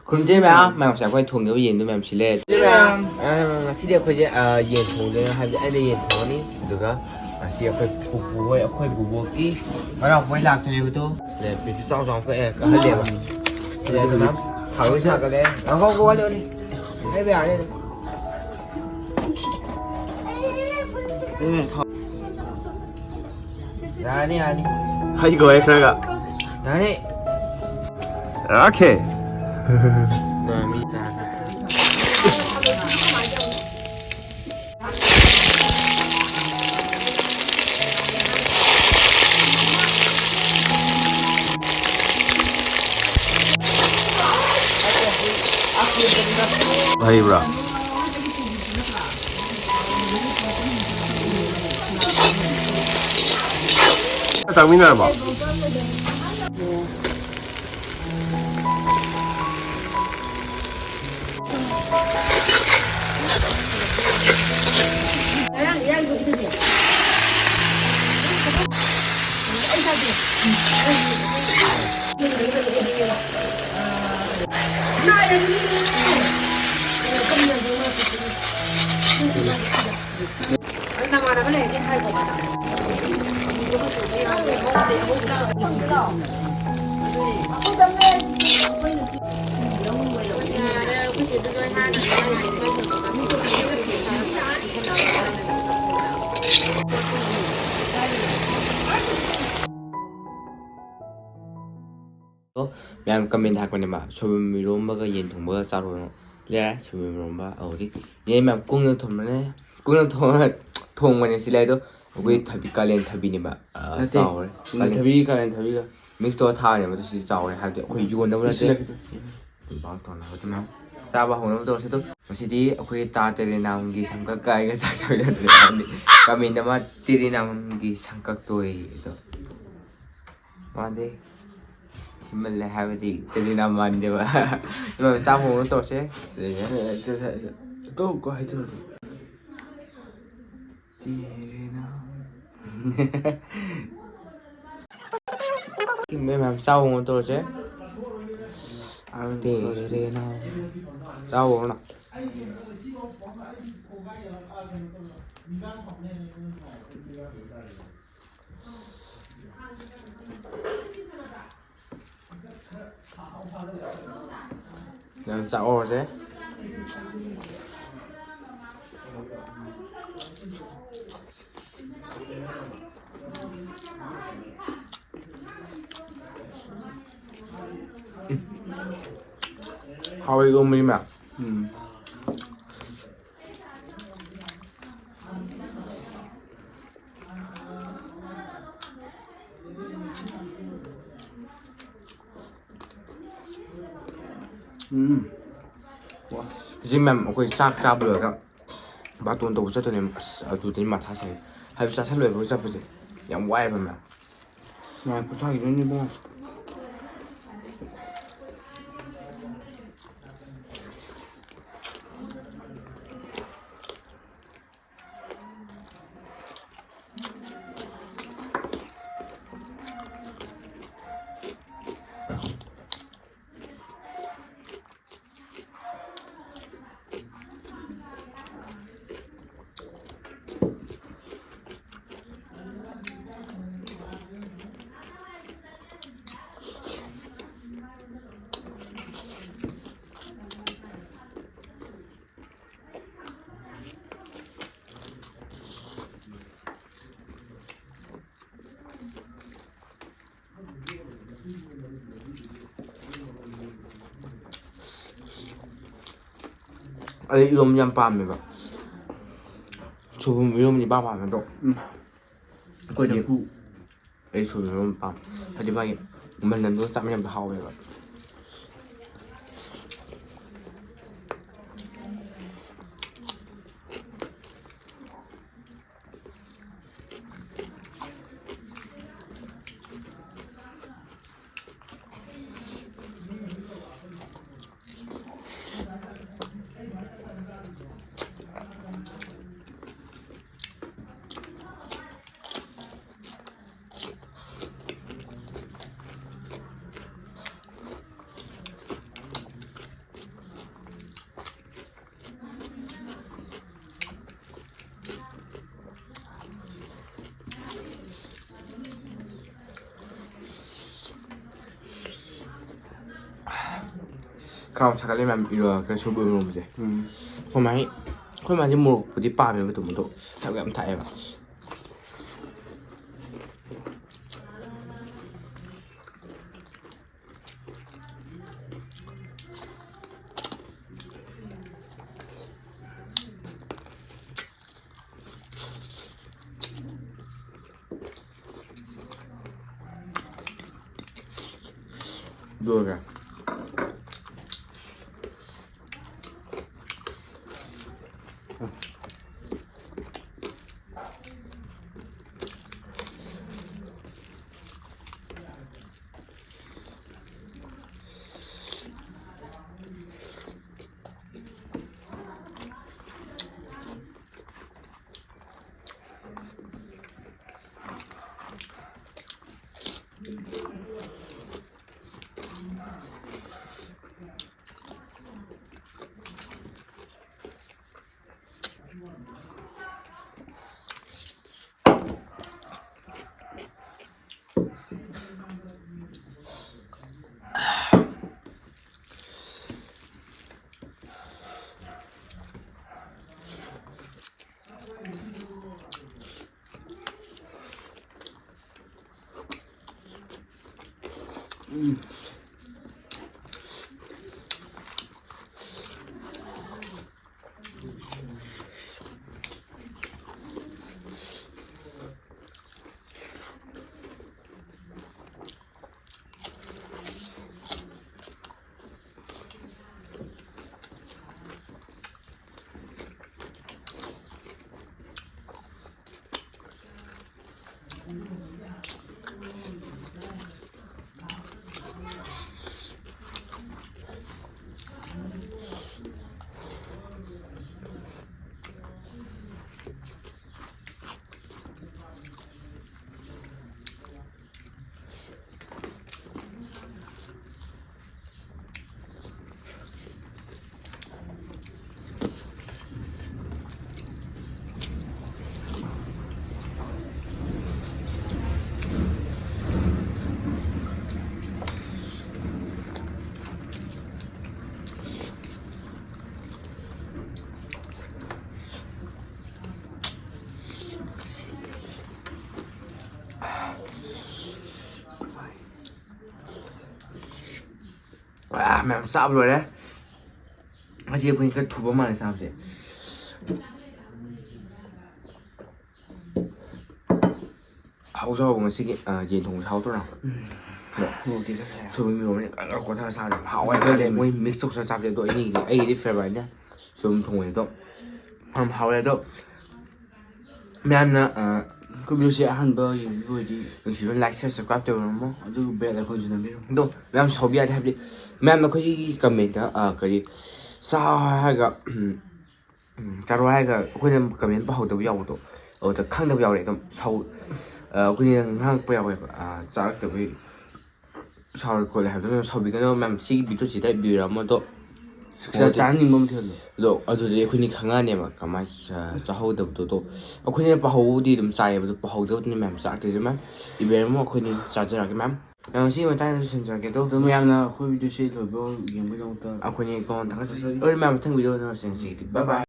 ꯈꯨꯔꯨꯝꯖꯩ ꯃꯌꯥꯝꯁꯦ ꯑꯩꯈꯣꯏ ꯊꯣꯡꯅꯕ ꯌꯦꯟꯗꯣ ꯃꯌꯥꯝ ꯁꯤꯜꯂꯦ ꯉꯁꯤꯗꯤ ꯑꯩꯈꯣꯏꯁꯦ ꯌꯦꯟ ꯊꯣꯡꯗꯣꯏꯅ ꯍꯥꯏꯕꯗꯤ ꯑꯩꯅ ꯌꯦꯟ ꯊꯣꯡꯉꯅꯤ ꯑꯗꯨꯒ ꯉꯁꯤ ꯑꯩꯈꯣꯏ ꯄꯨꯄꯨ ꯍꯣꯏ ꯑꯩꯈꯣꯏ ꯕꯨꯕꯣꯛꯀꯤ ꯃꯅꯥꯎꯄꯥ ꯂꯥꯛꯇꯣꯏꯅꯦꯕꯗꯣ ꯄꯤꯁ ꯆꯥꯎ ꯆꯥꯎ ꯀꯛꯍꯜꯂꯦꯕ ꯁꯤꯗ ꯑꯗꯨꯅ ꯊꯥꯎ ꯁꯥꯒꯠꯂꯦ ꯉꯥꯏꯈꯣ ꯋꯥꯠꯂꯤ ꯍꯥꯏꯕ ꯌꯥꯔꯦ 야니 이거 해 그래가 야니 오케이 남이다 하이브라 장민아 봐 ꯃꯌꯥꯝ ꯀꯃꯦꯟ ꯊꯥꯔꯛꯄꯅꯦꯕ ꯁꯣꯏꯕꯨꯝ ꯏꯔꯣꯝꯕꯒ ꯌꯦꯟ ꯊꯣꯡꯕꯒ ꯆꯥꯔꯣꯏ ꯂꯩꯔꯦ ꯁꯣꯏꯕꯨꯝ ꯏꯔꯣꯝꯕ ꯑꯗꯨꯗꯤ ꯌꯦꯟ ꯃꯌꯥꯝ ꯀꯨꯡꯅ ꯊꯣꯡꯕꯅꯦ ꯁꯤ ꯂꯩꯗꯣ ꯑꯩꯈꯣꯏ ꯊꯕꯤ ꯀꯥꯂꯦꯟ ꯊꯕꯤꯅꯦꯕ ꯆꯥꯎꯔꯦ ꯊꯕꯤ ꯀꯥꯂꯦꯟ ꯊꯕꯤꯒ ꯃꯤꯛꯁ ꯇꯧꯔ ꯊꯥꯔꯦꯕ ꯑꯗꯨ ꯁꯤꯗꯤ ꯆꯥꯎꯔꯦ ꯍꯥꯏꯕꯗꯤ ꯑꯩꯈꯣꯏ ꯌꯣꯟꯅꯕ ꯅꯠꯇꯦ ꯑꯗꯨꯅ ꯆꯥꯕ ꯍꯧꯅꯕ ꯇꯧꯔꯁꯤ ꯑꯗꯨꯝ ꯉꯁꯤꯗꯤ ꯑꯩꯈꯣꯏ ꯇꯥ ꯇꯦꯔꯦꯅꯥꯝꯒꯤ ꯁꯝꯀꯛ ꯀꯥꯏꯒ ꯆꯥꯛ ꯆꯥꯃꯤꯟꯅꯗ꯭ꯔꯦ ꯀꯃꯦꯟ ꯑꯃ ꯇꯦꯔꯦꯅꯥꯝꯒꯤ ꯁꯝꯀꯛ ꯇꯣꯏ ꯑꯗꯣ ꯃꯥꯟꯗꯦ ꯁꯤꯃꯜꯂꯦ ꯍꯥꯏꯕꯗꯤ ꯇꯦꯔꯦꯅꯥꯝ ꯃꯥꯟꯗꯦꯕ ꯆꯥꯕ ꯍꯧꯅꯕ ꯇꯧꯔꯁꯦ ꯀꯣ ꯍꯥꯏꯖꯔꯣ ꯃꯌꯥꯝ ꯆꯥꯕ ꯍꯧꯅꯕ ꯇꯧꯔꯁꯦ ꯇꯦꯔꯦꯅꯥꯝ ꯆꯥꯕ ꯍꯧꯔꯣ ꯌꯥꯝ ꯆꯥꯛꯑꯣꯔꯁꯦ 하위 음이면 와 지금 ꯑꯩꯈꯣꯏ ꯆꯥꯛ ꯆꯥꯕ ꯂꯣꯏꯔꯒ ꯕꯥꯇꯣꯟ ꯇꯧꯕ ꯆꯠꯇꯣꯏꯅꯦ ꯑꯁ ꯑꯗꯨꯗꯩ ꯃꯊꯥ ꯁꯥꯏ ꯍꯥꯏꯕ ꯆꯥꯁꯜ ꯂꯣꯏꯕꯒ ꯆꯠꯄꯁꯦ ꯌꯥꯝ ꯋꯥꯏꯑꯦꯕ ꯃꯌꯥꯝ ꯉꯥꯏ ꯄꯣꯊꯥꯈꯤꯗꯣꯏꯅꯤ ꯏꯕꯨꯡꯉꯣ ꯑꯩ ꯏꯔꯣꯝ ꯌꯥꯝ ꯄꯥꯝꯃꯦꯕ ꯁꯣꯏꯕꯨꯝ ꯏꯔꯣꯝꯕꯗꯤ ꯏꯄꯥꯝ ꯄꯥꯝꯃꯦ ꯑꯗꯣ ꯑꯩꯈꯣꯏꯗꯤ ꯑꯩ ꯁꯣꯏꯕꯨꯝ ꯏꯔꯣꯝꯕ ꯄꯥꯝꯃꯦ ꯍꯥꯏꯗꯤ ꯃꯥꯒꯤ ꯃꯅꯝꯗꯨꯒ ꯆꯥꯃꯤꯟꯅꯕꯗ ꯍꯥꯎꯋꯦꯕ ꯈꯔ ꯁꯥꯒꯠꯂꯦ ꯃꯌꯥꯝ ꯁꯣꯏꯕꯨꯝ ꯏꯔꯣꯝꯕꯁꯦ ꯑꯩꯈꯣꯏ ꯃꯥꯁꯦ ꯃꯣꯔꯣꯛꯄꯨꯗꯤ ꯄꯥꯝꯃꯦꯕ ꯑꯗꯨꯝ ꯑꯗꯣ ꯊꯛ ꯌꯥꯝ ꯊꯛꯑꯦꯕ ꯑꯗꯨꯒ ꯃꯌꯥꯝ ꯆꯥꯕ ꯂꯣꯏꯔꯦ ꯉꯁꯤ ꯑꯩꯈꯣꯏꯅ ꯈꯔ ꯊꯨꯕ ꯃꯥꯜꯂꯦ ꯆꯥꯕꯁꯦ ꯍꯥꯎꯖꯥꯎꯕ ꯉꯁꯤꯒꯤ ꯌꯦꯟ ꯊꯣꯡꯕꯁꯦ ꯍꯥꯎꯇ꯭ꯔꯣ ꯁꯣꯏꯕꯨꯝ ꯏꯔꯣꯝꯕꯅꯤ ꯀꯟꯅ ꯀꯣꯊꯔ ꯆꯥꯕꯁꯦ ꯍꯥꯎꯋꯦ ꯈꯜꯂꯦ ꯃꯣꯏ ꯃꯤꯛꯁ ꯇꯧꯁꯔ ꯆꯥꯕꯁꯦ ꯑꯗꯣ ꯑꯩꯒꯤꯗꯤ ꯐꯦꯚꯣꯔꯥꯏꯠꯅꯦ ꯁꯣꯏꯕꯨꯝ ꯊꯣꯡꯕꯁꯦ ꯑꯗꯣ ꯌꯥꯝ ꯍꯥꯎꯋꯦ ꯑꯗꯣ ꯃꯌꯥꯝꯅ ꯀꯨꯝꯕꯤꯁꯦ ꯑꯍꯥꯟꯕ ꯌꯦꯡꯕꯤꯕ ꯑꯣꯏꯗꯤ ꯅꯨꯡꯁꯤꯕ ꯂꯥꯏꯛ ꯁꯤꯌꯔ ꯁꯕꯁꯀ꯭ꯔꯥꯏꯕ ꯇꯧꯕꯤꯔꯝꯃꯣ ꯑꯗꯨꯒ ꯕꯦꯜ ꯑꯩꯈꯣꯏꯁꯨ ꯅꯝꯕꯤꯔꯝꯃꯣ ꯑꯗꯣ ꯃꯌꯥꯝ ꯁꯥꯎꯕ ꯌꯥꯗꯦ ꯍꯥꯏꯕꯗꯤ ꯃꯌꯥꯝ ꯑꯩꯈꯣꯏꯒꯤ ꯀꯃꯦꯟꯇ ꯀꯔꯤ ꯍꯥꯏꯔꯒ ꯆꯥꯔꯣ ꯍꯥꯏꯔꯒ ꯑꯩꯈꯣꯏꯅ ꯀꯃꯦꯟ ꯄꯥꯍꯧꯗꯕ ꯌꯥꯎꯕꯗꯣ ꯑꯗꯨꯗ ꯈꯪꯗꯕ ꯌꯥꯎꯔꯦ ꯑꯗꯨꯝ ꯑꯩꯈꯣꯏꯅ ꯉꯥꯡꯉꯛꯄ ꯌꯥꯎꯋꯦꯕ ꯆꯥꯔꯛꯇꯕꯩ ꯁꯥꯎꯔ ꯈꯣꯠꯂꯦ ꯍꯥꯏꯕꯗꯣ ꯃꯌꯥꯝ ꯁꯥꯎꯕꯤꯒꯅꯣ ꯃꯌꯥꯝ ꯁꯤꯒꯤ ꯚꯤꯗꯤꯑꯣꯁꯤꯗ ꯏꯕꯤꯔꯝꯃꯣ ꯑꯗꯣ ꯆꯥꯍꯟꯅꯤꯡꯕ ꯃꯊꯦꯜꯗꯣ ꯑꯗꯣ ꯑꯗꯨꯗꯤ ꯑꯩꯈꯣꯏꯅ ꯈꯪꯉꯛꯑꯅꯦꯕ ꯀꯃꯥꯏꯅ ꯆꯥꯍꯧꯗꯕꯗꯣ ꯑꯗꯣ ꯑꯩꯈꯣꯏꯅ ꯄꯥꯍꯧꯕꯗꯤ ꯑꯗꯨꯝ ꯆꯥꯏꯌꯦꯕ ꯑꯗꯣ ꯄꯥꯍꯧꯗꯕꯗꯨꯅ ꯃꯌꯥꯝ ꯆꯥꯛꯇꯣꯏꯗꯣ ꯃꯌꯥꯝ ꯏꯕꯤꯔꯝꯃꯣ ꯑꯩꯈꯣꯏꯅ ꯆꯥꯖꯔꯛꯑꯒꯦ ꯃꯌꯥꯝ ꯁꯤꯒꯤ ꯃꯇꯥꯡꯗ ꯂꯣꯏꯁꯤꯟꯖꯔꯒꯦ ꯑꯗꯣ ꯃꯌꯥꯝꯅ ꯑꯩꯈꯣꯏ ꯚꯤꯗꯤꯑꯣꯁꯦ ꯂꯣꯏꯕ ꯌꯦꯡꯕꯒꯤꯗꯃꯛꯇ ꯑꯩꯈꯣꯏꯅ ꯀꯣꯟ ꯊꯥꯒꯠꯆꯔꯤ ꯃꯌꯥꯝ ꯃꯊꯪ ꯚꯤꯗꯤꯑꯣ ꯎꯅꯔꯁꯤ ꯉꯁꯤꯒꯤꯗꯤ ꯕꯥꯏ ꯕꯥꯏ